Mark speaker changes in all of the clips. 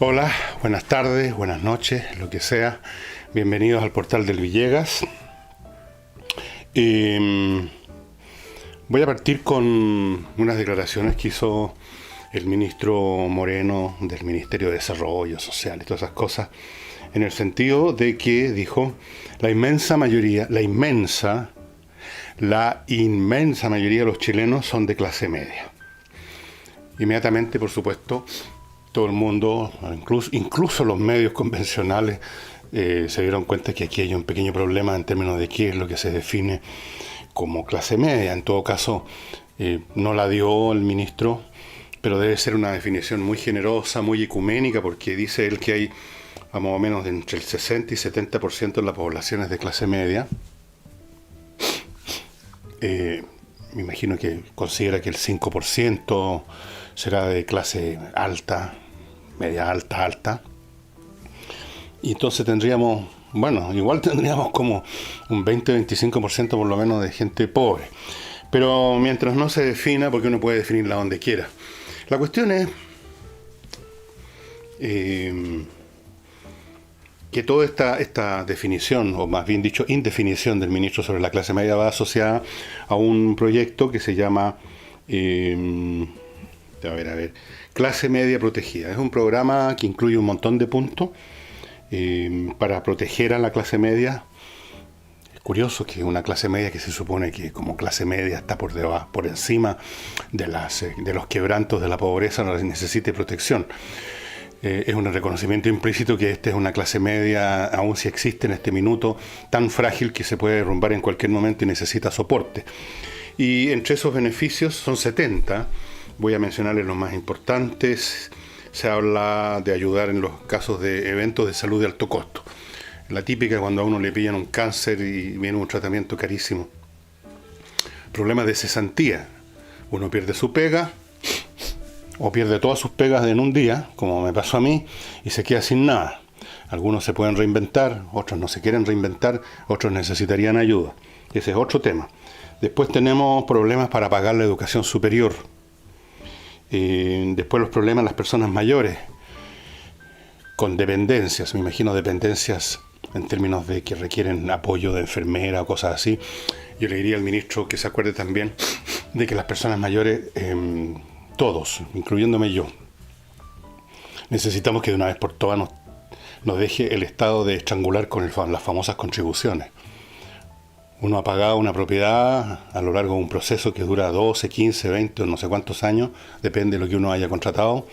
Speaker 1: Hola, buenas tardes, buenas noches, lo que sea. Bienvenidos al portal del Villegas. Voy a partir con unas declaraciones que hizo el ministro Moreno del Ministerio de Desarrollo Social y todas esas cosas, en el sentido de que dijo la inmensa mayoría de los chilenos son de clase media. Inmediatamente, por supuesto, todo el mundo, incluso los medios convencionales, se dieron cuenta que aquí hay un pequeño problema en términos de qué es lo que se define como clase media. En todo caso, no la dio el ministro, pero debe ser una definición muy generosa, muy ecuménica, porque dice él que hay a más o menos entre el 60 y 70% de la población es de clase media. Me imagino que considera que el 5% será de clase alta, media alta, alta. Y entonces tendríamos, igual tendríamos como un 20-25% por lo menos de gente pobre. Pero mientras no se defina, porque uno puede definirla donde quiera. La cuestión es que toda esta definición, o más bien dicho, indefinición del ministro sobre la clase media va asociada a un proyecto que se llama Clase Media Protegida. Es un programa que incluye un montón de puntos para proteger a la clase media. Es curioso que una clase media que se supone que como clase media está por encima de los quebrantos de la pobreza, no necesite protección. Es un reconocimiento implícito que esta es una clase media, aun si existe en este minuto, tan frágil que se puede derrumbar en cualquier momento y necesita soporte. Y entre esos beneficios son 70, voy a mencionarles los más importantes. Se habla de ayudar en los casos de eventos de salud de alto costo. La típica cuando a uno le pillan un cáncer y viene un tratamiento carísimo. Problemas de cesantía. Uno pierde su pega, o pierde todas sus pegas en un día, como me pasó a mí, y se queda sin nada. Algunos se pueden reinventar, otros no se quieren reinventar, otros necesitarían ayuda. Ese es otro tema. Después tenemos problemas para pagar la educación superior. Después los problemas de las personas mayores, con dependencias, me imagino dependencias en términos de que requieren apoyo de enfermera o cosas así. Yo le diría al ministro que se acuerde también de que las personas mayores, todos, incluyéndome yo, necesitamos que de una vez por todas nos deje el Estado de estrangular con las famosas contribuciones. Uno ha pagado una propiedad a lo largo de un proceso que dura 12, 15, 20 o no sé cuántos años, depende de lo que uno haya contratado.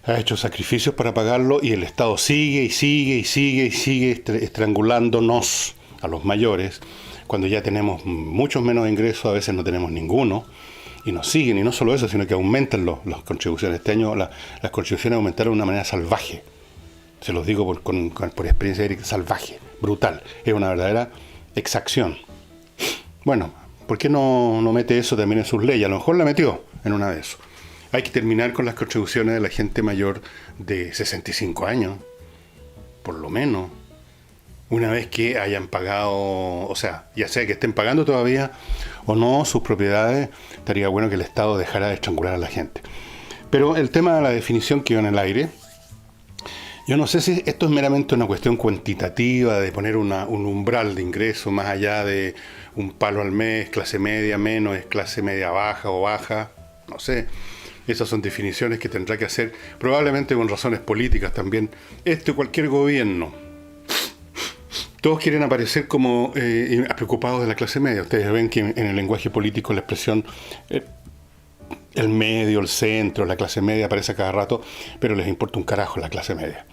Speaker 1: Ha hecho sacrificios para pagarlo y el Estado sigue estrangulándonos a los mayores, cuando ya tenemos muchos menos ingresos, a veces no tenemos ninguno. Y nos siguen, y no solo eso, sino que aumentan las contribuciones. Este año las contribuciones aumentaron de una manera salvaje. Se los digo por experiencia salvaje, brutal. Es una verdadera exacción. Bueno, ¿por qué no mete eso también en sus leyes? A lo mejor la metió en una de esos. Hay que terminar con las contribuciones de la gente mayor de 65 años, por lo menos. Una vez que hayan pagado, o sea, ya sea que estén pagando todavía o no sus propiedades, estaría bueno que el Estado dejara de estrangular a la gente. Pero el tema de la definición quedó en el aire. Yo no sé si esto es meramente una cuestión cuantitativa, de poner un umbral de ingreso más allá de un palo al mes, clase media menos, es clase media baja o baja, no sé. Esas son definiciones que tendrá que hacer, probablemente con razones políticas también, cualquier gobierno. Todos quieren aparecer como preocupados de la clase media. Ustedes ven que en el lenguaje político la expresión el medio, el centro, la clase media aparece cada rato, pero les importa un carajo la clase media.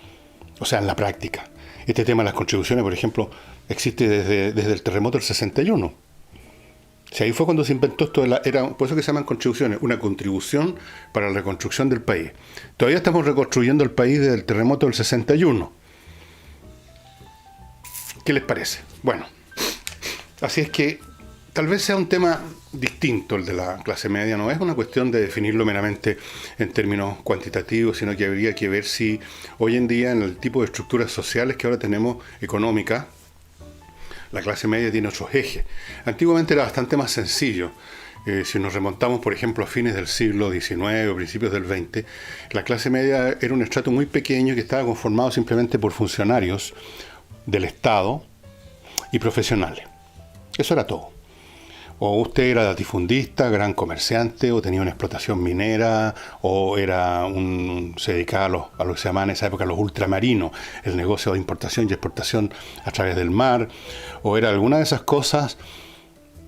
Speaker 1: O sea, en la práctica. Este tema de las contribuciones, por ejemplo, existe desde el terremoto del 61. O sea, ahí fue cuando se inventó esto, por eso que se llaman contribuciones, una contribución para la reconstrucción del país. Todavía estamos reconstruyendo el país desde el terremoto del 61. ¿Qué les parece? Bueno, así es que tal vez sea un tema distinto el de la clase media. No es una cuestión de definirlo meramente en términos cuantitativos, sino que habría que ver si hoy en día, en el tipo de estructuras sociales que ahora tenemos, económicas, la clase media tiene otros ejes. Antiguamente era bastante más sencillo. Si nos remontamos, por ejemplo, a fines del siglo XIX o principios del XX, la clase media era un estrato muy pequeño que estaba conformado simplemente por funcionarios del Estado y profesionales. Eso era todo. O usted era latifundista, gran comerciante, o tenía una explotación minera, o se dedicaba a lo que se llamaban en esa época los ultramarinos, el negocio de importación y exportación a través del mar, o era alguna de esas cosas,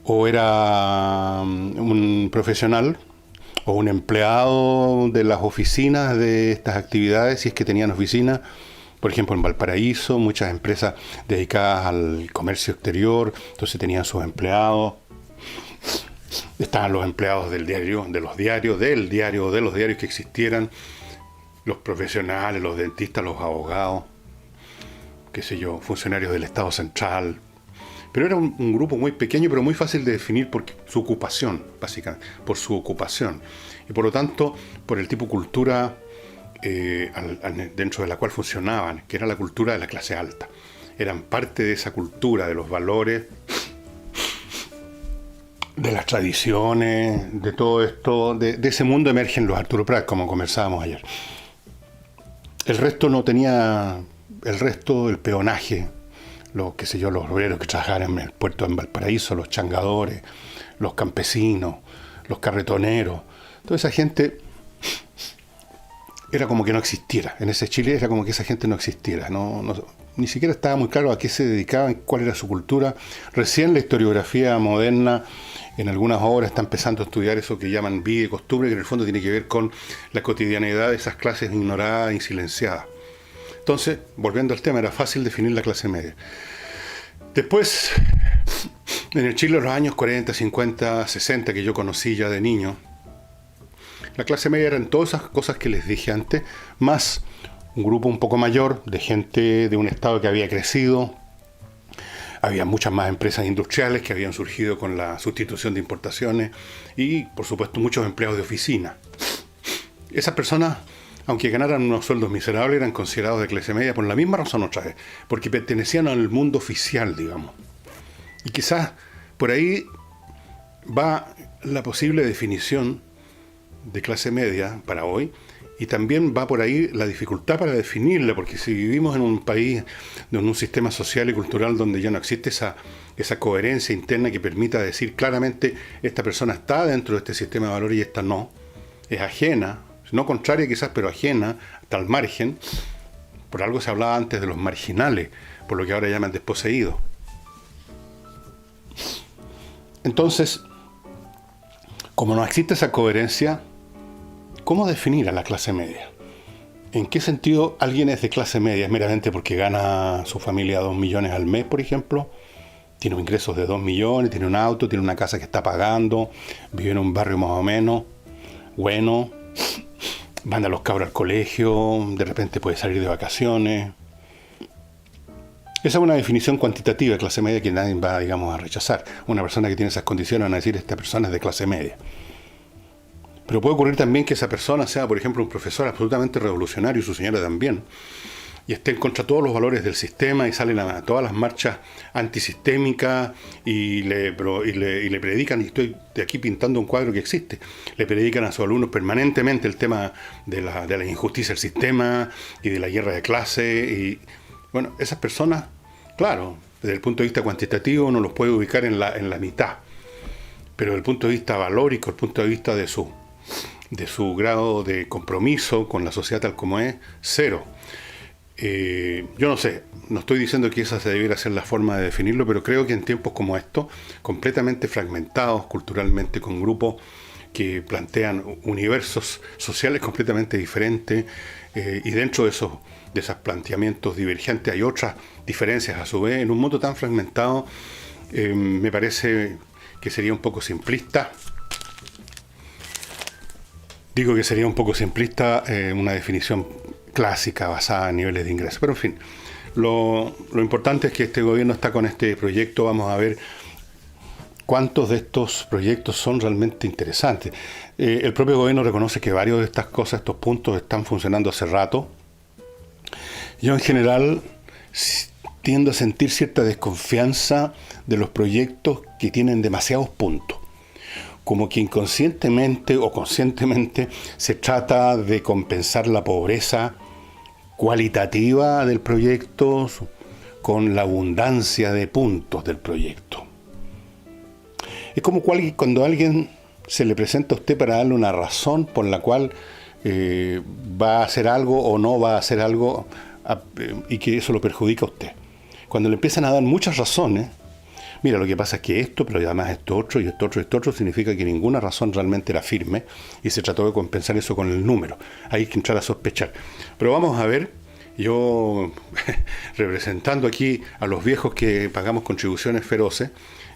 Speaker 1: o era un profesional o un empleado de las oficinas de estas actividades, si es que tenían oficinas. Por ejemplo, en Valparaíso, muchas empresas dedicadas al comercio exterior, entonces tenían sus empleados. Estaban los empleados del diario de los diarios que existieran, los profesionales, los dentistas, los abogados, qué sé yo, funcionarios del Estado Central. Pero era un grupo muy pequeño, pero muy fácil de definir por su ocupación, básicamente, por su ocupación. Y por lo tanto, por el tipo de cultura dentro de la cual funcionaban, que era la cultura de la clase alta. Eran parte de esa cultura, de los valores, de las tradiciones, de todo esto, de ese mundo emergen los Arturo Prat, como conversábamos ayer. El resto no tenía, el peonaje, los obreros que trabajaban en el puerto de Valparaíso, los changadores, los campesinos, los carretoneros, toda esa gente era como que no existiera. En ese Chile era como que esa gente no existiera. Ni siquiera estaba muy claro a qué se dedicaban, cuál era su cultura. Recién la historiografía moderna, en algunas obras, está empezando a estudiar eso que llaman vida y costumbre, que en el fondo tiene que ver con la cotidianidad de esas clases ignoradas y silenciadas. Entonces, volviendo al tema, era fácil definir la clase media. Después, en el Chile de los años 40, 50, 60, que yo conocí ya de niño, la clase media eran todas esas cosas que les dije antes, más un grupo un poco mayor de gente de un estado que había crecido. Había muchas más empresas industriales que habían surgido con la sustitución de importaciones y, por supuesto, muchos empleados de oficina. Esas personas, aunque ganaran unos sueldos miserables, eran considerados de clase media por la misma razón otra vez, porque pertenecían al mundo oficial, digamos. Y quizás por ahí va la posible definición de clase media para hoy, y también va por ahí la dificultad para definirla, porque si vivimos en un país, en un sistema social y cultural donde ya no existe esa coherencia interna que permita decir claramente esta persona está dentro de este sistema de valores y esta no, es ajena, no contraria quizás, pero ajena, está al margen. Por algo se hablaba antes de los marginales, por lo que ahora llaman desposeídos. Entonces, como no existe esa coherencia, ¿cómo definir a la clase media? ¿En qué sentido alguien es de clase media? ¿Es meramente porque gana su familia 2 millones al mes, por ejemplo? Tiene ingresos de 2 millones, tiene un auto, tiene una casa que está pagando, vive en un barrio más o menos bueno, manda a los cabros al colegio, de repente puede salir de vacaciones. Esa es una definición cuantitativa de clase media que nadie va, digamos, a rechazar. Una persona que tiene esas condiciones van a decir, esta persona es de clase media. Pero puede ocurrir también que esa persona sea, por ejemplo, un profesor absolutamente revolucionario, y su señora también, y estén contra todos los valores del sistema y salen a todas las marchas antisistémicas y le predican, y estoy de aquí pintando un cuadro que existe, le predican a sus alumnos permanentemente el tema de la injusticia del sistema y de la guerra de clase. Y bueno, esas personas, claro, desde el punto de vista cuantitativo uno los puede ubicar en la mitad, pero desde el punto de vista valórico, el punto de vista de su grado de compromiso con la sociedad tal como es, cero. Yo no sé, no estoy diciendo que esa se debiera ser la forma de definirlo, pero creo que en tiempos como estos, completamente fragmentados culturalmente, con grupos que plantean universos sociales completamente diferentes, y dentro de esos planteamientos divergentes hay otras diferencias a su vez, en un mundo tan fragmentado, me parece que sería un poco simplista. Digo que sería un poco simplista una definición clásica basada en niveles de ingresos. Pero en fin, lo importante es que este gobierno está con este proyecto. Vamos a ver cuántos de estos proyectos son realmente interesantes. El propio gobierno reconoce que varios de estas cosas, estos puntos, están funcionando hace rato. Yo en general tiendo a sentir cierta desconfianza de los proyectos que tienen demasiados puntos. como que inconscientemente o conscientemente se trata de compensar la pobreza cualitativa del proyecto con la abundancia de puntos del proyecto. Es como cuando a alguien se le presenta a usted para darle una razón por la cual va a hacer algo o no va a hacer algo y que eso lo perjudica a usted. Cuando le empiezan a dar muchas razones, mira, lo que pasa es que esto, pero además esto otro, y esto otro, y esto otro, significa que ninguna razón realmente era firme y se trató de compensar eso con el número. Hay que entrar a sospechar. Pero vamos a ver, yo representando aquí a los viejos que pagamos contribuciones feroces,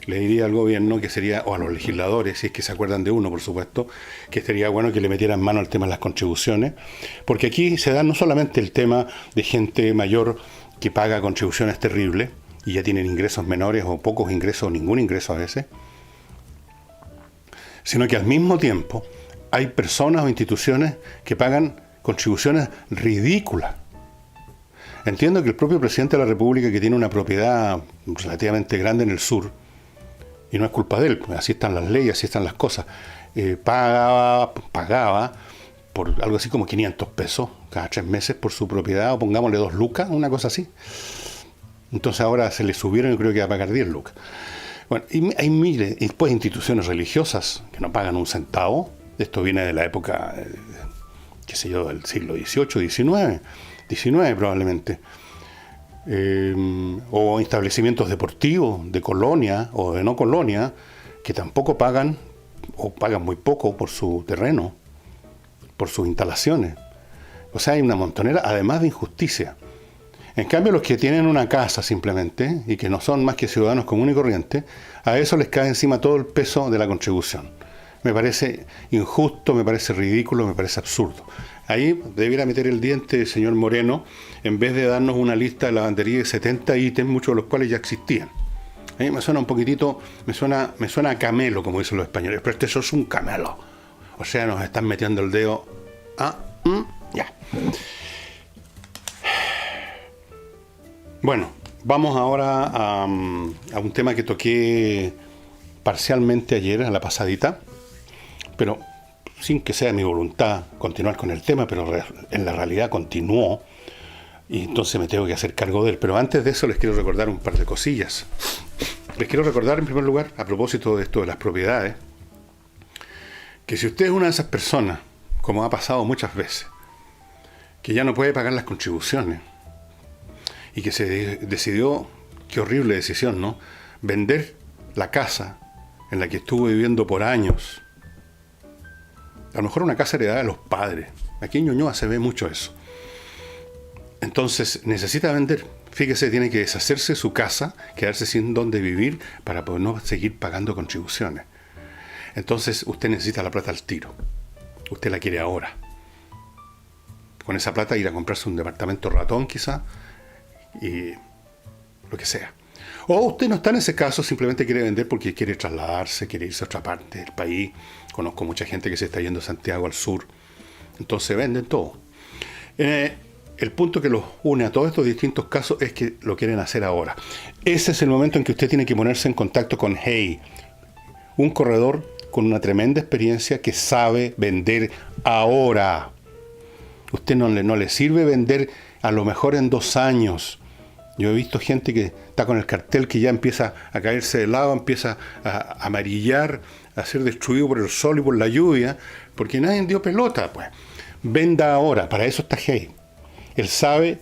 Speaker 1: le diría al gobierno que sería, o a los legisladores, si es que se acuerdan de uno, por supuesto, que sería bueno que le metieran mano al tema de las contribuciones, porque aquí se da no solamente el tema de gente mayor que paga contribuciones terribles, y ya tienen ingresos menores o pocos ingresos o ningún ingreso a veces, sino que al mismo tiempo hay personas o instituciones que pagan contribuciones ridículas. Entiendo que el propio presidente de la República, que tiene una propiedad relativamente grande en el sur, y no es culpa de él, así están las leyes, así están las cosas, pagaba por algo así como 500 pesos cada 3 meses por su propiedad, o pongámosle 2 lucas, una cosa así. Entonces ahora se le subieron y creo que va a pagar 10 lucas. Bueno, y hay miles, y después instituciones religiosas que no pagan un centavo. Esto viene de la época, qué sé yo, del siglo XVIII, XIX probablemente. O establecimientos deportivos de colonia o de no colonia que tampoco pagan o pagan muy poco por su terreno, por sus instalaciones. O sea, hay una montonera, además de injusticia. En cambio, los que tienen una casa simplemente y que no son más que ciudadanos comunes y corrientes, a eso les cae encima todo el peso de la contribución. Me parece injusto, me parece ridículo, me parece absurdo. Ahí debiera meter el diente el señor Moreno, en vez de darnos una lista de lavandería de 70 ítems, muchos de los cuales ya existían. A mí me suena un poquitito, me suena a camelo, como dicen los españoles, pero eso es un camelo. O sea, nos están metiendo el dedo. Ya. Bueno, vamos ahora a un tema que toqué parcialmente ayer, a la pasadita, pero sin que sea mi voluntad continuar con el tema, pero en la realidad continuó, y entonces me tengo que hacer cargo de él. Pero antes de eso les quiero recordar un par de cosillas. Les quiero recordar, en primer lugar, a propósito de esto de las propiedades, que si usted es una de esas personas, como ha pasado muchas veces, que ya no puede pagar las contribuciones, y que se decidió, qué horrible decisión, ¿no?, vender la casa en la que estuvo viviendo por años. A lo mejor una casa heredada de los padres. Aquí en Ñuñoa se ve mucho eso. Entonces necesita vender. Fíjese, tiene que deshacerse de su casa, quedarse sin dónde vivir para poder no seguir pagando contribuciones. Entonces usted necesita la plata al tiro. Usted la quiere ahora. Con esa plata ir a comprarse un departamento ratón quizá, y lo que sea. O usted no está en ese caso, simplemente quiere vender porque quiere trasladarse, quiere irse a otra parte del país. Conozco mucha gente que se está yendo de Santiago al sur. Entonces venden todo. El punto que los une a todos estos distintos casos es que lo quieren hacer ahora. Ese es el momento en que usted tiene que ponerse en contacto con Hey, un corredor con una tremenda experiencia que sabe vender ahora. Usted no le sirve vender a lo mejor en 2 años. Yo he visto gente que está con el cartel que ya empieza a caerse de lado, empieza a amarillar, a ser destruido por el sol y por la lluvia, porque nadie dio pelota, pues. Venda ahora, para eso está Hey. Él sabe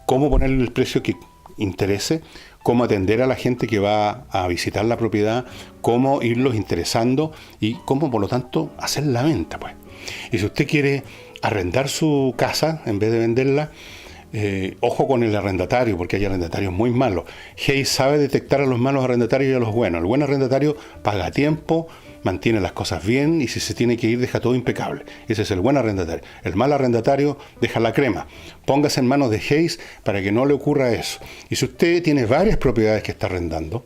Speaker 1: cómo ponerle el precio que interese, cómo atender a la gente que va a visitar la propiedad, cómo irlos interesando y cómo, por lo tanto, hacer la venta, pues. Y si usted quiere arrendar su casa en vez de venderla, ojo con el arrendatario, porque hay arrendatarios muy malos. Hey sabe detectar a los malos arrendatarios y a los buenos. El buen arrendatario paga a tiempo, mantiene las cosas bien y si se tiene que ir deja todo impecable. Ese es el buen arrendatario. El mal arrendatario deja la crema. Póngase en manos de Hayes para que no le ocurra eso. Y si usted tiene varias propiedades que está arrendando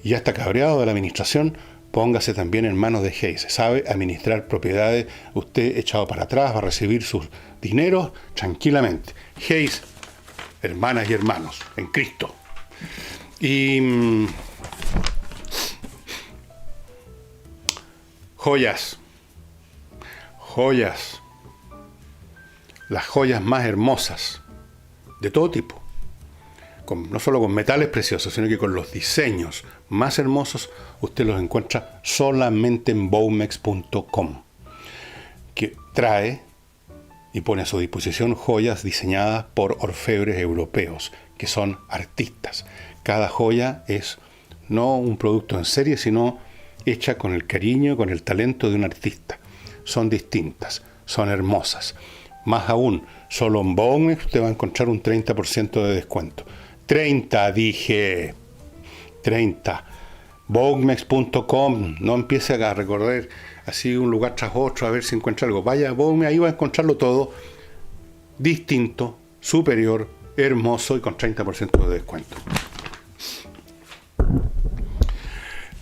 Speaker 1: y ya está cabreado de la administración, póngase también en manos de Hayes. Sabe administrar propiedades. Usted echado para atrás va a recibir sus dineros tranquilamente. Hayes, hermanas y hermanos en Cristo. Y Joyas, joyas, las joyas más hermosas, de todo tipo. No solo con metales preciosos, sino que con los diseños más hermosos, usted los encuentra solamente en baumex.com, que trae y pone a su disposición joyas diseñadas por orfebres europeos, que son artistas. Cada joya es no un producto en serie, sino hecha con el cariño, con el talento de un artista. Son distintas, son hermosas. Más aún, solo en Baumex usted va a encontrar un 30% de descuento. 30, dije. 30. Baumex.com. No empiece a recorrer así un lugar tras otro a ver si encuentra algo. Vaya a Baumex, ahí va a encontrarlo todo distinto, superior, hermoso y con 30% de descuento.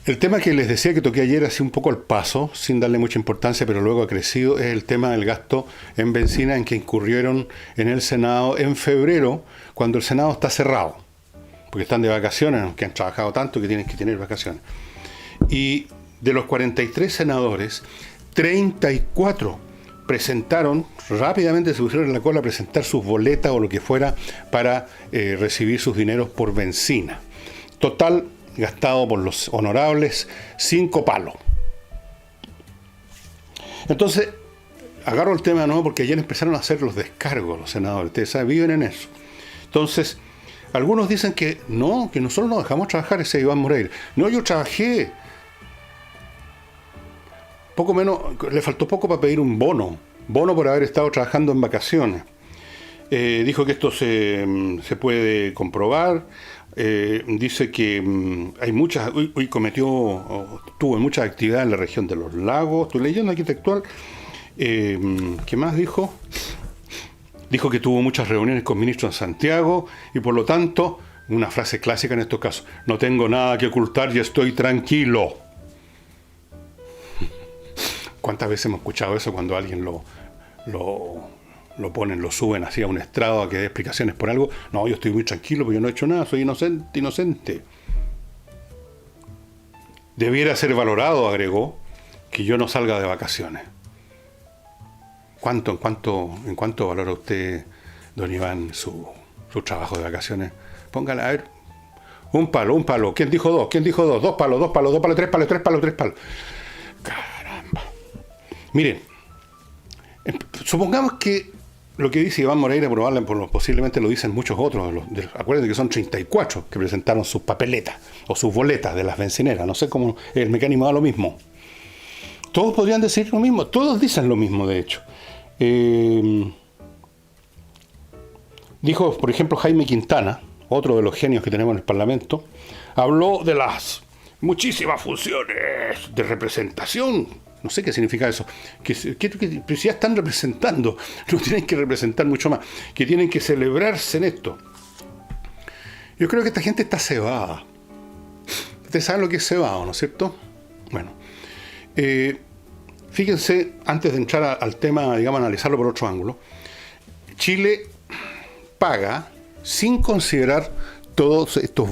Speaker 1: El tema que les decía que toqué ayer así un poco al paso, sin darle mucha importancia, pero luego ha crecido, es el tema del gasto en bencina en que incurrieron en el Senado en febrero, cuando el Senado está cerrado, porque están de vacaciones, que han trabajado tanto que tienen que tener vacaciones. Y de los 43 senadores, 34 presentaron, rápidamente se pusieron en la cola a presentar sus boletas o lo que fuera para recibir sus dineros por bencina. Total gastado por los honorables, 5 palos. Entonces, agarro el tema, ¿no? Porque ayer empezaron a hacer los descargos los senadores, ustedes saben, viven en eso. Entonces, algunos dicen que no, que nosotros no dejamos trabajar, ese Iván Moreira. No, yo trabajé. Poco menos, le faltó poco para pedir un bono por haber estado trabajando en vacaciones. Dijo que esto se puede comprobar. Dice que hay muchas, hoy tuvo muchas actividades en la región de los lagos. Estoy leyendo aquí textual. ¿Qué más dijo? Dijo que tuvo muchas reuniones con ministros en Santiago y por lo tanto, una frase clásica en estos casos, no tengo nada que ocultar y estoy tranquilo. ¿Cuántas veces hemos escuchado eso cuando alguien lo ponen, lo suben así a un estrado a que dé explicaciones por algo? No, yo estoy muy tranquilo porque yo no he hecho nada, soy inocente. Debiera ser valorado, agregó, que yo no salga de vacaciones. ¿En cuánto valora usted, don Iván, su trabajo de vacaciones? Póngale, a ver, un palo. ¿Quién dijo dos? Dos palos, tres palos. Caramba. Miren, supongamos que lo que dice Iván Moreira posiblemente lo dicen muchos otros. Acuérdense que son 34 que presentaron sus papeletas o sus boletas de las bencineras. No sé cómo el mecanismo da lo mismo. Todos podrían decir lo mismo. Todos dicen lo mismo, de hecho. Dijo, por ejemplo, Jaime Quintana, otro de los genios que tenemos en el Parlamento, habló de las muchísimas funciones de representación. No sé qué significa eso. Pero si ya están representando, no tienen que representar mucho más. Que tienen que celebrarse en esto. Yo creo que esta gente está cebada. Ustedes saben lo que es cebado, ¿no es cierto? Bueno. Fíjense, antes de entrar al tema, digamos, analizarlo por otro ángulo, Chile paga sin considerar todos estos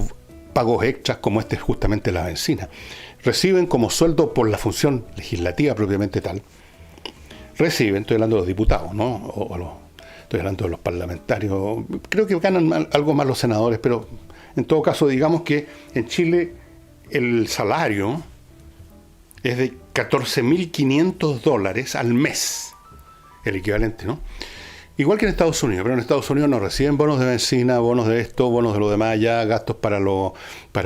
Speaker 1: pagos extras como este es justamente la bencina. Reciben como sueldo por la función legislativa propiamente tal. Reciben, estoy hablando de los diputados, ¿no? Estoy hablando de los parlamentarios. Creo que ganan algo más los senadores, pero en todo caso digamos que en Chile el salario es de $14.500 al mes, el equivalente, ¿no? Igual que en Estados Unidos, pero en Estados Unidos no reciben bonos de bencina, bonos de esto, bonos de lo demás, ya gastos para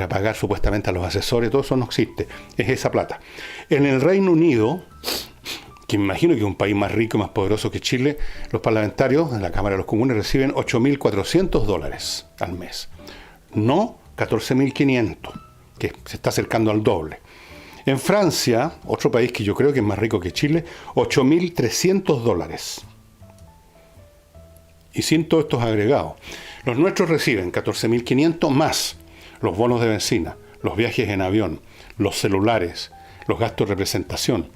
Speaker 1: pagar supuestamente a los asesores, todo eso no existe, es esa plata. En el Reino Unido, que me imagino que es un país más rico y más poderoso que Chile, los parlamentarios en la Cámara de los Comunes reciben $8.400 al mes, no $14.500, que se está acercando al doble. En Francia, otro país que yo creo que es más rico que Chile, $8.300. Y sin todos estos agregados. Los nuestros reciben 14.500 más los bonos de bencina, los viajes en avión, los celulares, los gastos de representación,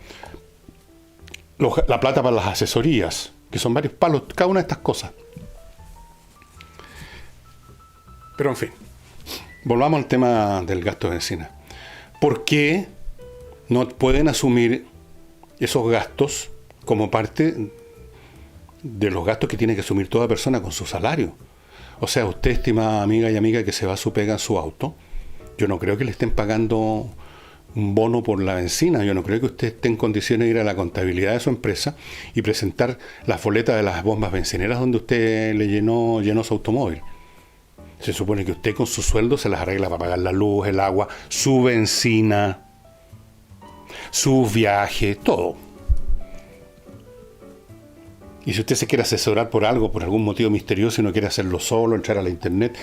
Speaker 1: la plata para las asesorías, que son varios palos, cada una de estas cosas. Pero en fin, volvamos al tema del gasto de bencina. ¿Por qué no pueden asumir esos gastos como parte de los gastos que tiene que asumir toda persona con su salario. O sea, usted, estimada amiga y amiga que se va a su pega en su auto, yo no creo que le estén pagando un bono por la benzina. Yo no creo que usted esté en condiciones de ir a la contabilidad de su empresa y presentar las boletas de las bombas bencineras donde usted le llenó su automóvil. Se supone que usted con su sueldo se las arregla para pagar la luz, el agua, su benzina, su viaje, todo. Y si usted se quiere asesorar por algo, por algún motivo misterioso y no quiere hacerlo solo, entrar a la internet,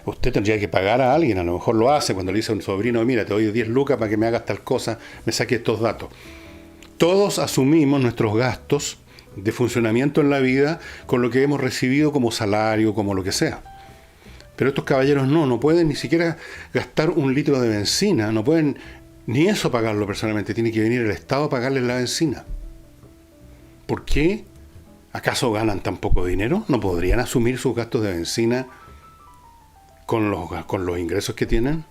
Speaker 1: usted tendría que pagar a alguien. A lo mejor lo hace cuando le dice a un sobrino, mira, te doy 10 lucas para que me hagas tal cosa, me saque estos datos. Todos asumimos nuestros gastos de funcionamiento en la vida con lo que hemos recibido como salario, como lo que sea. Pero estos caballeros no pueden ni siquiera gastar un litro de benzina, no pueden ni eso pagarlo personalmente, tiene que venir el Estado a pagarles la benzina. ¿Por qué? ¿Acaso ganan tan poco dinero? ¿No podrían asumir sus gastos de benzina con los ingresos que tienen?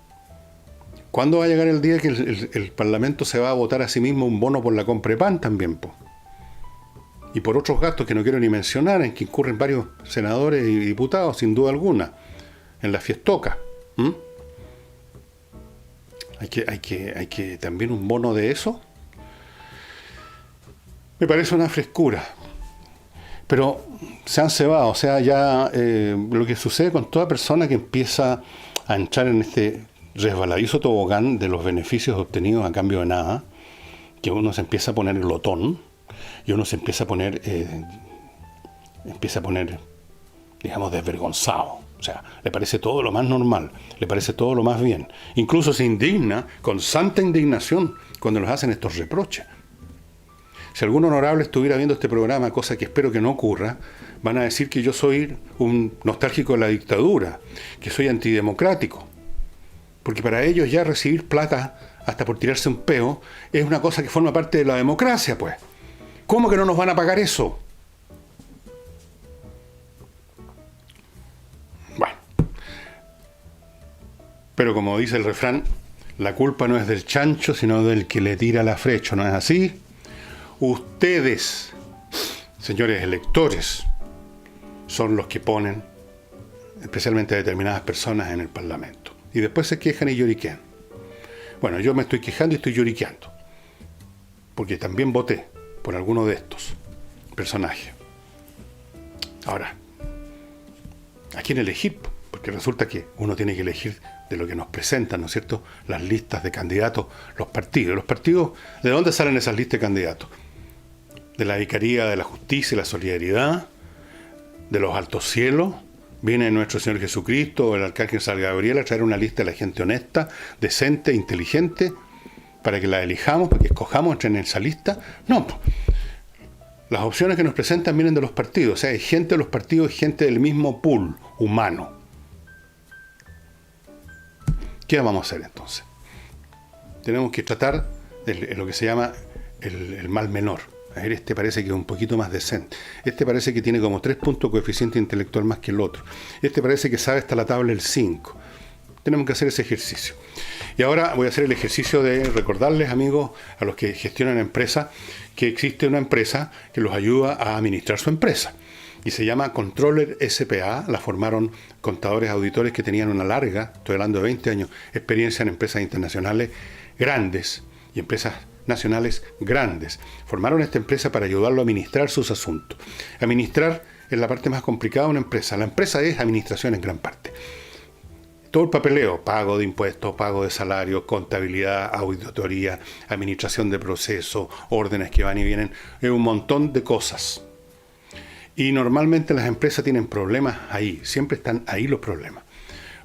Speaker 1: ¿Cuándo va a llegar el día que el Parlamento se va a votar a sí mismo un bono por la compra de pan también, po? Y por otros gastos que no quiero ni mencionar, en que incurren varios senadores y diputados, sin duda alguna, en la fiestoca. Hay que también un bono de eso. Me parece una frescura. Pero se han cebado, o sea, ya lo que sucede con toda persona que empieza a entrar en este resbaladizo tobogán de los beneficios obtenidos a cambio de nada, que uno se empieza a poner glotón y uno se empieza a poner, digamos, desvergonzado. O sea, le parece todo lo más normal, le parece todo lo más bien. Incluso se indigna con santa indignación cuando nos hacen estos reproches. Si algún honorable estuviera viendo este programa, cosa que espero que no ocurra, van a decir que yo soy un nostálgico de la dictadura, que soy antidemocrático. Porque para ellos ya recibir plata hasta por tirarse un peo es una cosa que forma parte de la democracia, pues. ¿Cómo que no nos van a pagar eso? Bueno. Pero como dice el refrán, la culpa no es del chancho, sino del que le tira la flecha, ¿no es así? Ustedes, señores electores, son los que ponen especialmente a determinadas personas en el Parlamento. Y después se quejan y lloriquean. Bueno, yo me estoy quejando y estoy lloriqueando. Porque también voté por alguno de estos personajes. Ahora, ¿a quién elegir? Porque resulta que uno tiene que elegir de lo que nos presentan, ¿no es cierto? Las listas de candidatos, los partidos. Los partidos, ¿de dónde salen esas listas de candidatos? De la Vicaría de la Justicia y la Solidaridad, de los altos cielos. Viene nuestro Señor Jesucristo o el Arcángel San Gabriel a traer una lista de la gente honesta, decente, inteligente, para que la elijamos, para que escojamos, entren en esa lista. No, las opciones que nos presentan vienen de los partidos. O sea, hay gente de los partidos y gente del mismo pool humano. ¿Qué vamos a hacer entonces? Tenemos que tratar de lo que se llama el mal menor. A ver, este parece que es un poquito más decente. Este parece que tiene como 3 puntos coeficiente intelectual más que el otro. Este parece que sabe hasta la tabla el 5. Tenemos que hacer ese ejercicio. Y ahora voy a hacer el ejercicio de recordarles, amigos, a los que gestionan empresas, que existe una empresa que los ayuda a administrar su empresa. Y se llama Controller S.p.A. La formaron contadores auditores que tenían una larga, estoy hablando de 20 años, experiencia en empresas internacionales grandes y empresas nacionales grandes. Formaron esta empresa para ayudarlo a administrar sus asuntos. Administrar es la parte más complicada de una empresa. La empresa es administración en gran parte. Todo el papeleo, pago de impuestos, pago de salarios, contabilidad, auditoría, administración de procesos, órdenes que van y vienen, es un montón de cosas. Y normalmente las empresas tienen problemas ahí, siempre están ahí los problemas.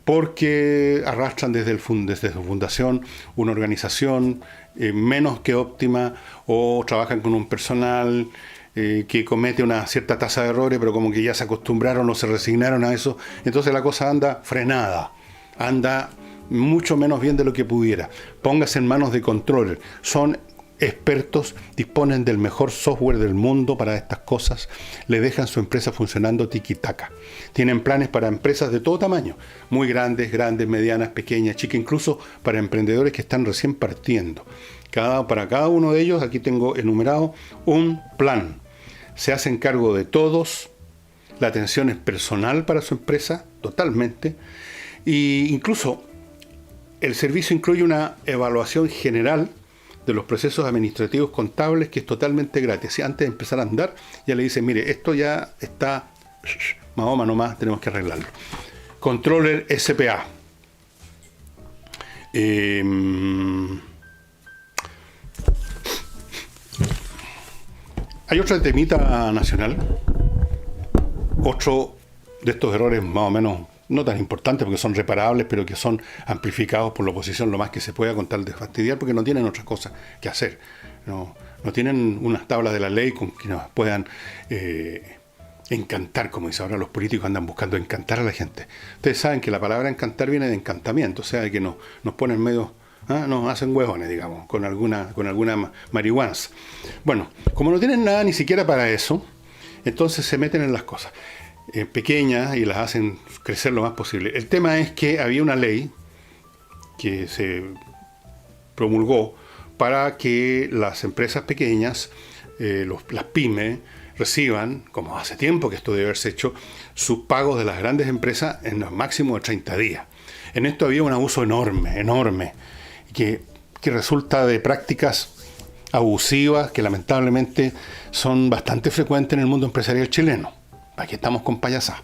Speaker 1: Porque arrastran desde su fundación una organización menos que óptima o trabajan con un personal que comete una cierta tasa de errores, pero como que ya se acostumbraron o se resignaron a eso, entonces la cosa anda frenada, anda mucho menos bien de lo que pudiera. Póngase en manos de controller, son expertos, disponen del mejor software del mundo para estas cosas, le dejan su empresa funcionando tiki-taka. Tienen planes para empresas de todo tamaño, muy grandes, medianas, pequeñas, chicas, incluso para emprendedores que están recién partiendo. Para cada uno de ellos, aquí tengo enumerado un plan. Se hacen cargo de todos, la atención es personal para su empresa, totalmente, e incluso el servicio incluye una evaluación general de los procesos administrativos contables que es totalmente gratis. Antes de empezar a andar, ya le dicen, mire, esto ya está Mahoma nomás, tenemos que arreglarlo. Controller SPA. Hay otra temita nacional, otro de estos errores más o menos no tan importantes porque son reparables, pero que son amplificados por la oposición lo más que se pueda con tal de fastidiar, porque no tienen otra cosa que hacer. No tienen unas tablas de la ley con que nos puedan encantar, como dice ahora, los políticos andan buscando encantar a la gente. Ustedes saben que la palabra encantar viene de encantamiento, o sea, de que nos ponen medio, nos hacen huevones, digamos, con alguna marihuana. Bueno, como no tienen nada ni siquiera para eso, entonces se meten en las cosas pequeñas y las hacen crecer lo más posible. El tema es que había una ley que se promulgó para que las empresas pequeñas, las pymes, reciban, como hace tiempo que esto debe haberse hecho, sus pagos de las grandes empresas en los máximos de 30 días. En esto había un abuso enorme, que resulta de prácticas abusivas que lamentablemente son bastante frecuentes en el mundo empresarial chileno. Aquí estamos con payasadas.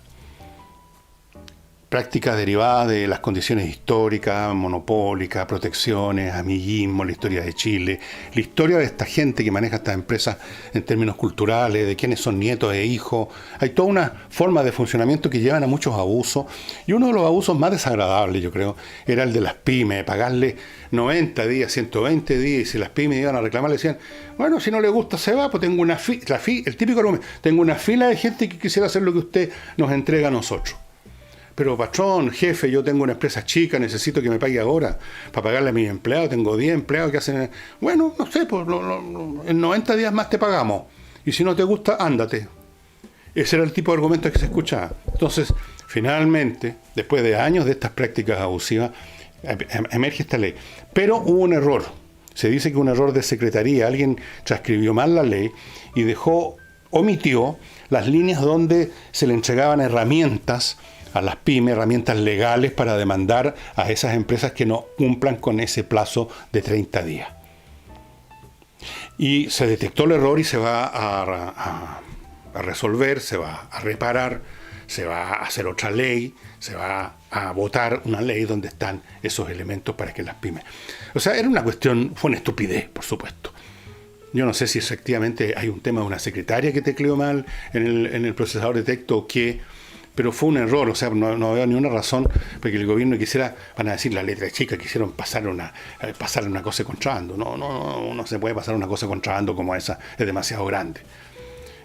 Speaker 1: Prácticas derivadas de las condiciones históricas, monopólicas, protecciones, amiguismo, la historia de Chile, la historia de esta gente que maneja estas empresas en términos culturales, de quiénes son nietos e hijos. Hay toda una forma de funcionamiento que llevan a muchos abusos, y uno de los abusos más desagradables, yo creo, era el de las pymes, pagarle 90 días, 120 días, y si las pymes iban a reclamar, le decían, bueno, si no le gusta se va, pues tengo una el típico argumento, tengo una fila de gente que quisiera hacer lo que usted nos entrega a nosotros. Pero patrón, jefe, yo tengo una empresa chica, necesito que me pague ahora para pagarle a mis empleados, tengo 10 empleados que hacen... Bueno, no sé, pues en 90 días más te pagamos. Y si no te gusta, ándate. Ese era el tipo de argumentos que se escuchaba. Entonces, finalmente, después de años de estas prácticas abusivas, emerge esta ley. Pero hubo un error. Se dice que un error de secretaría. Alguien transcribió mal la ley y omitió las líneas donde se le entregaban herramientas a las pymes, herramientas legales para demandar a esas empresas que no cumplan con ese plazo de 30 días. Y se detectó el error y se va a resolver, se va a reparar, se va a hacer otra ley, se va a votar una ley donde están esos elementos para que las pymes... O sea, era una cuestión, fue una estupidez, por supuesto. Yo no sé si efectivamente hay un tema de una secretaria que tecleó mal en el procesador de texto o qué, pero fue un error, o sea, no veo ni una razón porque el gobierno quisiera, van a decir la letra chica, quisieron pasar una cosa de contrabando. No se puede pasar una cosa de contrabando como esa, es demasiado grande.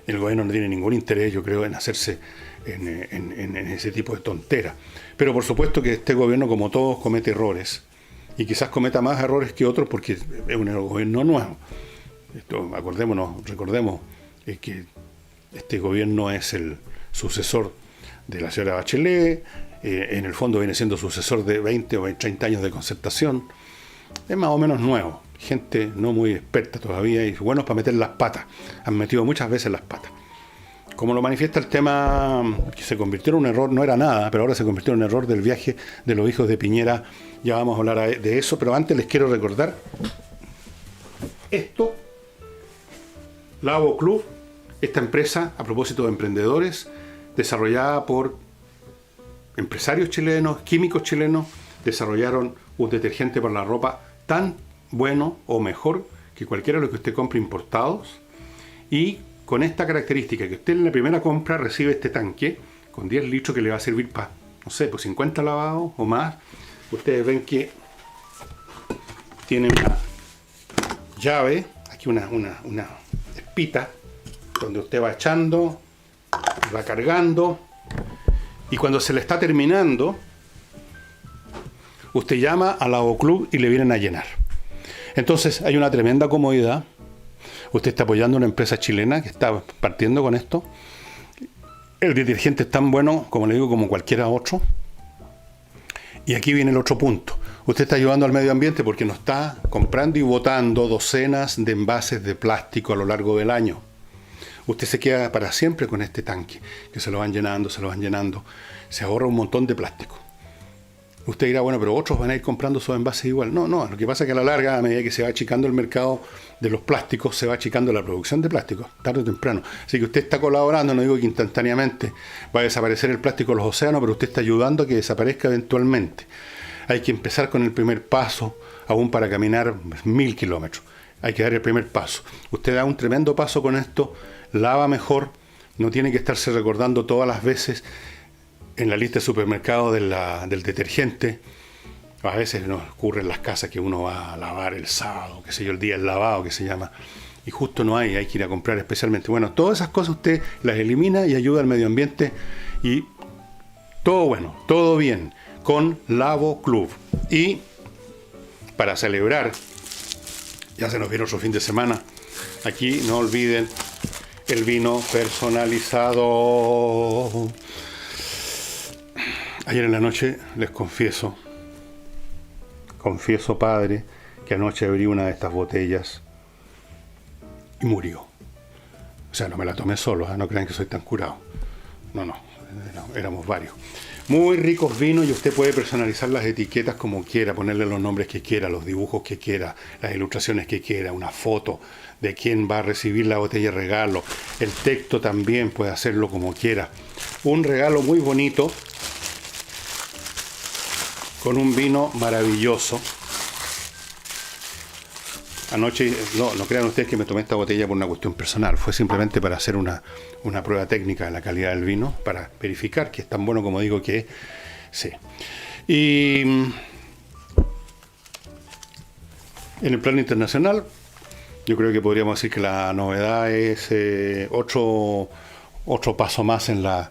Speaker 1: El gobierno no tiene ningún interés, yo creo, en hacerse en ese tipo de tonteras. Pero por supuesto que este gobierno, como todos, comete errores, y quizás cometa más errores que otros porque es un gobierno nuevo. Recordemos que este gobierno es el sucesor de la señora Bachelet, en el fondo viene siendo sucesor de 20 o 30 años de concertación. Es más o menos nuevo, gente no muy experta todavía y buenos para meter las patas. Han metido muchas veces las patas. Como lo manifiesta el tema que se convirtió en un error, no era nada, pero ahora se convirtió en un error del viaje de los hijos de Piñera. Ya vamos a hablar de eso, pero antes les quiero recordar esto. La Avoclub, esta empresa, a propósito de emprendedores, desarrollada por empresarios chilenos, químicos chilenos, desarrollaron un detergente para la ropa tan bueno o mejor que cualquiera de los que usted compre importados, y con esta característica que usted en la primera compra recibe este tanque con 10 litros que le va a servir para, no sé, pues 50 lavados o más. Ustedes ven que tiene una llave, aquí una espita, donde usted va echando, va cargando, y cuando se le está terminando, usted llama a la Avoclub y le vienen a llenar. Entonces hay una tremenda comodidad. Usted está apoyando a una empresa chilena que está partiendo con esto. El detergente es tan bueno, como le digo, como cualquiera otro. Y aquí viene el otro punto. Usted está ayudando al medio ambiente porque no está comprando y botando docenas de envases de plástico a lo largo del año. Usted se queda para siempre con este tanque, que se lo van llenando, se lo van llenando. Se ahorra un montón de plástico. Usted dirá, bueno, pero otros van a ir comprando esos envases igual. No, lo que pasa es que a la larga, a medida que se va achicando el mercado de los plásticos, se va achicando la producción de plásticos, tarde o temprano. Así que usted está colaborando, no digo que instantáneamente va a desaparecer el plástico de los océanos, pero usted está ayudando a que desaparezca eventualmente. Hay que empezar con el primer paso, aún para caminar 1000 kilómetros. Hay que dar el primer paso. Usted da un tremendo paso con esto, lava mejor, no tiene que estarse recordando todas las veces en la lista de supermercado del detergente. A veces nos ocurre en las casas que uno va a lavar el sábado, qué sé yo, el día del lavado que se llama, y justo no hay que ir a comprar especialmente. Bueno, todas esas cosas usted las elimina y ayuda al medio ambiente y todo bueno, todo bien, con Lavo Club. Y para celebrar, ya se nos viene otro fin de semana, aquí no olviden el vino personalizado. Ayer en la noche les confieso, padre, que anoche abrí una de estas botellas y murió. O sea, no me la tomé solo, no crean que soy tan curado. No, éramos varios. Muy ricos vinos y usted puede personalizar las etiquetas como quiera, ponerle los nombres que quiera, los dibujos que quiera, las ilustraciones que quiera, una foto de quién va a recibir la botella de regalo. El texto también puede hacerlo como quiera. Un regalo muy bonito con un vino maravilloso. Anoche, no crean ustedes que me tomé esta botella por una cuestión personal, fue simplemente para hacer una prueba técnica de la calidad del vino, para verificar que es tan bueno como digo que es. Sí. Y en el plano internacional, yo creo que podríamos decir que la novedad es otro paso más en la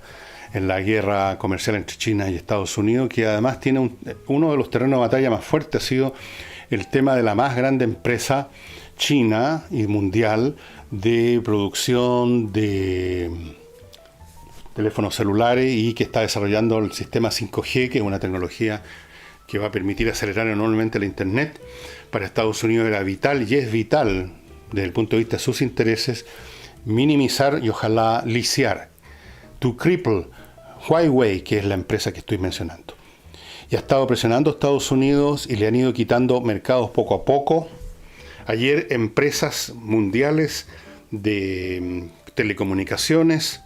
Speaker 1: guerra comercial entre China y Estados Unidos, que además tiene uno de los terrenos de batalla más fuertes ha sido el tema de la más grande empresa china y mundial de producción de teléfonos celulares y que está desarrollando el sistema 5G, que es una tecnología que va a permitir acelerar enormemente la Internet. Para Estados Unidos era vital y es vital, desde el punto de vista de sus intereses, minimizar y ojalá lisiar, to cripple Huawei, que es la empresa que estoy mencionando. Y ha estado presionando a Estados Unidos y le han ido quitando mercados poco a poco. Ayer empresas mundiales de telecomunicaciones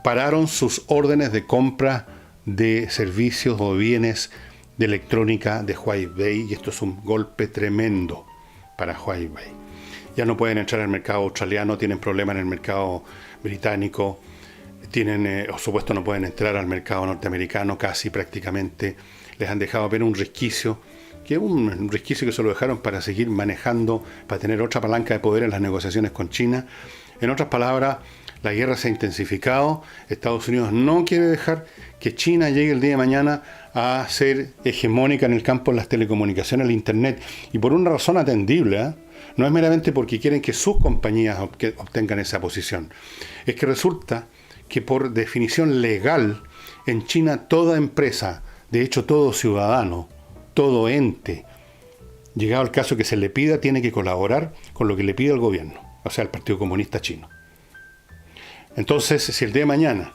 Speaker 1: pararon sus órdenes de compra de servicios o bienes de electrónica de Huawei, y esto es un golpe tremendo para Huawei. Ya no pueden entrar al mercado australiano, tienen problemas en el mercado británico, por supuesto no pueden entrar al mercado norteamericano casi prácticamente. Les han dejado apenas un resquicio, que es un resquicio que se lo dejaron para seguir manejando, para tener otra palanca de poder en las negociaciones con China. En otras palabras, la guerra se ha intensificado. Estados Unidos no quiere dejar que China llegue el día de mañana a ser hegemónica en el campo de las telecomunicaciones, el Internet, y por una razón atendible, no es meramente porque quieren que sus compañías obtengan esa posición. Es que resulta que por definición legal, en China toda empresa, de hecho todo ciudadano, todo ente, llegado el caso que se le pida, tiene que colaborar con lo que le pide el gobierno, o sea, el Partido Comunista Chino. Entonces, si el día de mañana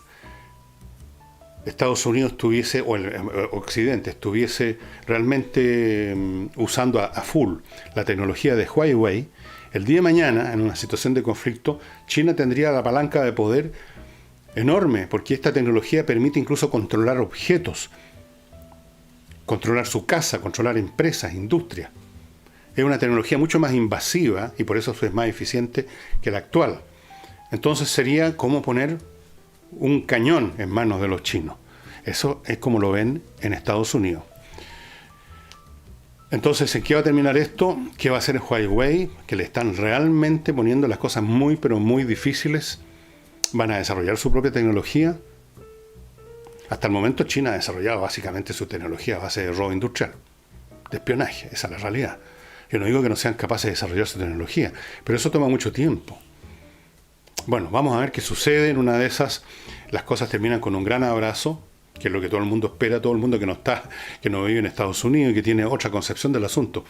Speaker 1: Estados Unidos tuviese, o el Occidente estuviese realmente usando a full la tecnología de Huawei, el día de mañana, en una situación de conflicto, China tendría la palanca de poder enorme, porque esta tecnología permite incluso controlar objetos, controlar su casa, controlar empresas, industrias. Es una tecnología mucho más invasiva y por eso es más eficiente que la actual. Entonces sería como poner un cañón en manos de los chinos. Eso es como lo ven en Estados Unidos. Entonces, ¿en qué va a terminar esto? ¿Qué va a hacer Huawei? Que le están realmente poniendo las cosas muy, pero muy difíciles. Van a desarrollar su propia tecnología. Hasta el momento China ha desarrollado básicamente su tecnología a base de robo industrial, de espionaje. Esa es la realidad. Yo no digo que no sean capaces de desarrollar su tecnología, pero eso toma mucho tiempo. Bueno, vamos a ver qué sucede. En una de esas, las cosas terminan con un gran abrazo, que es lo que todo el mundo espera, todo el mundo que no vive en Estados Unidos y que tiene otra concepción del asunto.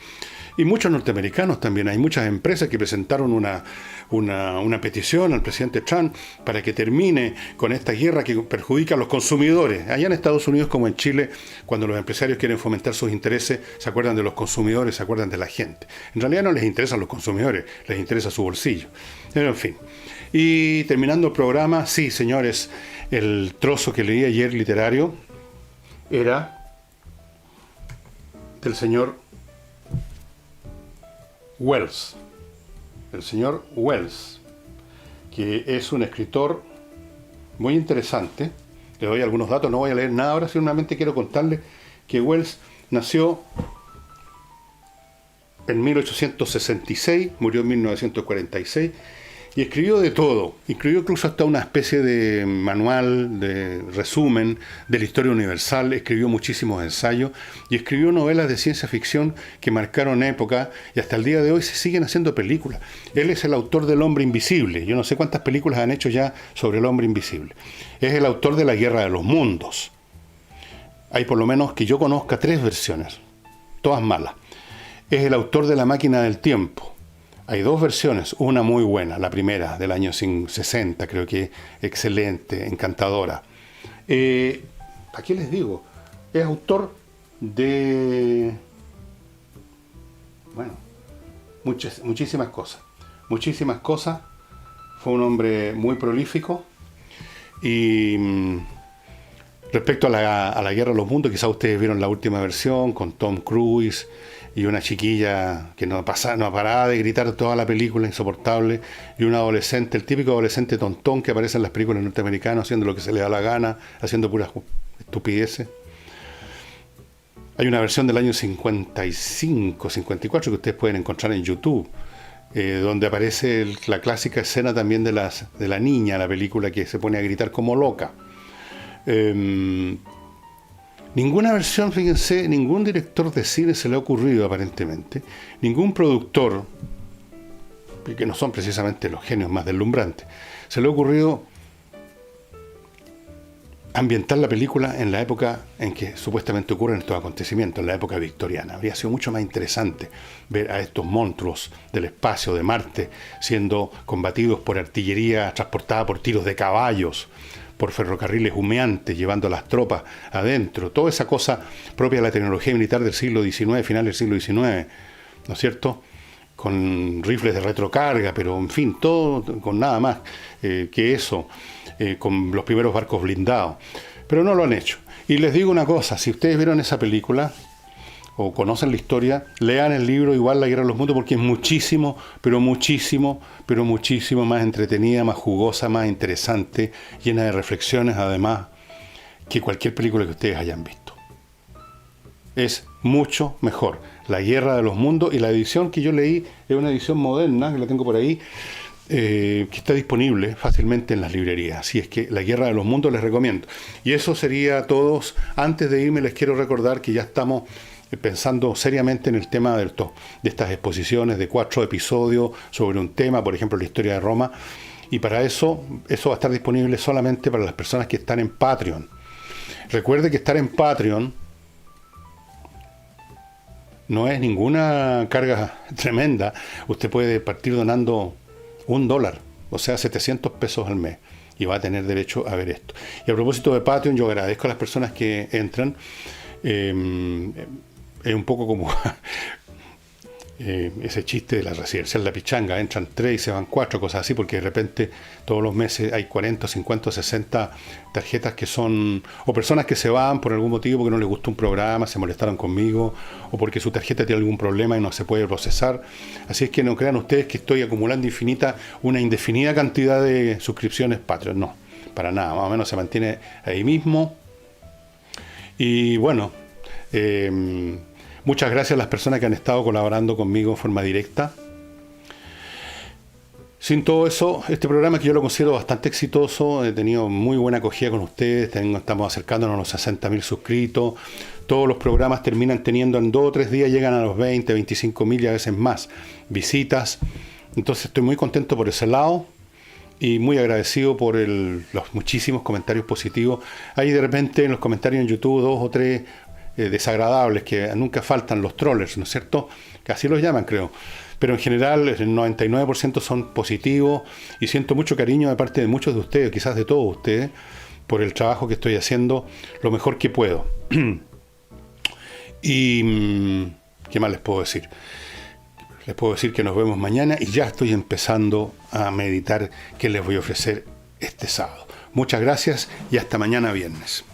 Speaker 1: Y muchos norteamericanos también. Hay muchas empresas que presentaron una petición al presidente Trump para que termine con esta guerra que perjudica a los consumidores. Allá en Estados Unidos como en Chile, cuando los empresarios quieren fomentar sus intereses, se acuerdan de los consumidores, se acuerdan de la gente. En realidad no les interesan los consumidores, les interesa su bolsillo. Pero en fin. Y terminando el programa, sí, señores, el trozo que leí ayer literario era del señor Wells, el señor Wells, que es un escritor muy interesante. Le doy algunos datos, no voy a leer nada ahora, solamente quiero contarle que Wells nació en 1866, murió en 1946, y escribió de todo, escribió incluso hasta una especie de manual, de resumen de la historia universal, escribió muchísimos ensayos y escribió novelas de ciencia ficción que marcaron época y hasta el día de hoy se siguen haciendo películas. Él es el autor del Hombre Invisible, yo no sé cuántas películas han hecho ya sobre el Hombre Invisible. Es el autor de La Guerra de los Mundos. Hay por lo menos que yo conozca 3 versiones, todas malas. Es el autor de La Máquina del Tiempo. Hay 2 versiones, una muy buena, la primera del año 60, creo que excelente, encantadora. Aquí les digo, es autor de, bueno, muchísimas cosas. Fue un hombre muy prolífico y respecto a la Guerra de los Mundos, quizás ustedes vieron la última versión con Tom Cruise y una chiquilla que no paraba de gritar toda la película, insoportable, y un adolescente, el típico adolescente tontón que aparece en las películas norteamericanas haciendo lo que se le da la gana, haciendo puras estupideces. Hay una versión del año 55, 54 que ustedes pueden encontrar en YouTube, donde aparece la clásica escena también de la niña, la película que se pone a gritar como loca. Ninguna versión, fíjense, ningún director de cine se le ha ocurrido aparentemente, ningún productor, que no son precisamente los genios más deslumbrantes, se le ha ocurrido ambientar la película en la época en que supuestamente ocurren estos acontecimientos, en la época victoriana. Habría sido mucho más interesante ver a estos monstruos del espacio, de Marte, siendo combatidos por artillería transportada por tiros de caballos, por ferrocarriles humeantes, llevando a las tropas adentro, toda esa cosa propia de la tecnología militar del siglo XIX, final del siglo XIX, ¿no es cierto?, con rifles de retrocarga, pero en fin, todo con nada más que eso, con los primeros barcos blindados, pero no lo han hecho. Y les digo una cosa, si ustedes vieron esa película o conocen la historia, lean el libro igual La Guerra de los Mundos, porque es muchísimo, pero muchísimo más entretenida, más jugosa, más interesante, llena de reflexiones además, que cualquier película que ustedes hayan visto. Es mucho mejor. La Guerra de los Mundos, y la edición que yo leí es una edición moderna, que la tengo por ahí, que está disponible fácilmente en las librerías. Así es que La Guerra de los Mundos les recomiendo. Y eso sería todo. Antes de irme les quiero recordar que ya estamos pensando seriamente en el tema de estas exposiciones de 4 episodios sobre un tema, por ejemplo la historia de Roma, y para eso va a estar disponible solamente para las personas que están en Patreon. Recuerde que estar en Patreon no es ninguna carga tremenda. Usted puede partir donando $1, o sea, 700 pesos al mes, y va a tener derecho a ver esto. Y a propósito de Patreon, yo agradezco a las personas que entran. Es un poco como ese chiste de la residencial La Pichanga, entran 3 y se van 4, cosas así, porque de repente todos los meses hay 40, 50, 60 tarjetas que son, o personas que se van por algún motivo, porque no les gustó un programa, se molestaron conmigo, o porque su tarjeta tiene algún problema y no se puede procesar. Así es que no crean ustedes que estoy acumulando una indefinida cantidad de suscripciones Patreon, no, para nada, más o menos se mantiene ahí mismo. Y bueno, muchas gracias a las personas que han estado colaborando conmigo en forma directa. Sin todo eso, este programa, que yo lo considero bastante exitoso, he tenido muy buena acogida con ustedes, estamos acercándonos a los 60.000 suscritos, todos los programas terminan teniendo en 2 o 3 días, llegan a los 20, 25.000 y a veces más visitas, entonces estoy muy contento por ese lado. y muy agradecido por los muchísimos comentarios positivos. Hay de repente en los comentarios en YouTube 2 o 3 desagradables, que nunca faltan los trollers, ¿no es cierto? Que así los llaman, creo. Pero en general el 99% son positivos y siento mucho cariño de parte de muchos de ustedes, quizás de todos ustedes, por el trabajo que estoy haciendo lo mejor que puedo. Y ¿qué más les puedo decir? Les puedo decir que nos vemos mañana y ya estoy empezando a meditar qué les voy a ofrecer este sábado. Muchas gracias y hasta mañana viernes.